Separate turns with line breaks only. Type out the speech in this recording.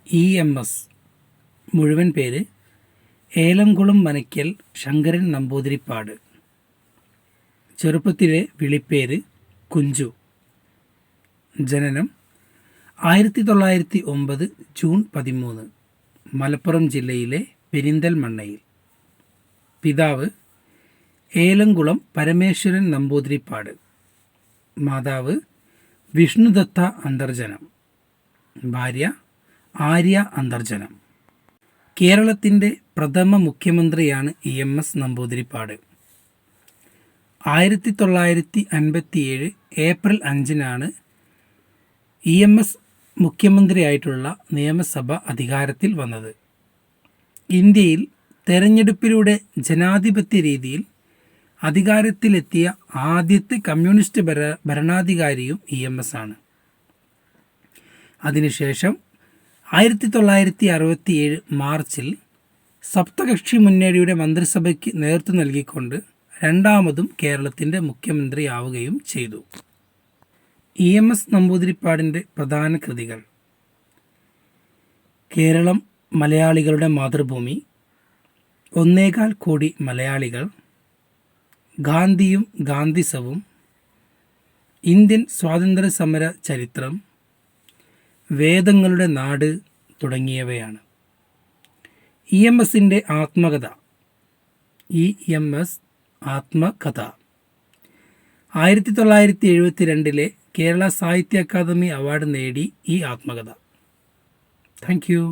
EMS മുഴുവൻ പേര് ഏലംകുളം മനയ്ക്കൽ ശങ്കരൻ നമ്പൂതിരിപ്പാട്. ചെറുപ്പത്തിലെ വിളിപ്പേര് കുഞ്ചു. ജനനം 1909 ജൂൺ 13, മലപ്പുറം ജില്ലയിലെ പെരിന്തൽമണ്ണയിൽ. പിതാവ് ഏലംകുളം പരമേശ്വരൻ നമ്പൂതിരിപ്പാട്. മാതാവ് വിഷ്ണുദത്ത അന്തർജനം. ഭാര്യ ആര്യ അന്തർജനം. കേരളത്തിൻ്റെ പ്രഥമ മുഖ്യമന്ത്രിയാണ് EMS നമ്പൂതിരിപ്പാട്. 1957 ഏപ്രിൽ 5 EMS മുഖ്യമന്ത്രിയായിട്ടുള്ള നിയമസഭ അധികാരത്തിൽ വന്നത്. ഇന്ത്യയിൽ തെരഞ്ഞെടുപ്പിലൂടെ ജനാധിപത്യ രീതിയിൽ അധികാരത്തിലെത്തിയ ആദ്യത്തെ കമ്മ്യൂണിസ്റ്റ് ഭരണാധികാരിയും EMS ആണ്. അതിനുശേഷം 1967 മാർച്ചിൽ സപ്തകക്ഷി മുന്നണിയുടെ മന്ത്രിസഭയ്ക്ക് നേതൃത്വം നൽകിക്കൊണ്ട് രണ്ടാമതും കേരളത്തിൻ്റെ മുഖ്യമന്ത്രിയാവുകയും ചെയ്തു. EMS നമ്പൂതിരിപ്പാടിൻ്റെ പ്രധാന കൃതികൾ: കേരളം മലയാളികളുടെ മാതൃഭൂമി, 1.25 കോടി മലയാളികൾ, ഗാന്ധിയും ഗാന്ധിസവും, ഇന്ത്യൻ സ്വാതന്ത്ര്യ സമര ചരിത്രം, വേദങ്ങളുടെ നാട് തുടങ്ങിയവയാണ്. EMSൻ്റെ ആത്മകഥ. EMS ആത്മകഥ 1972 കേരള സാഹിത്യ അക്കാദമി അവാർഡ് നേടി ഈ ആത്മകഥ. Thank you.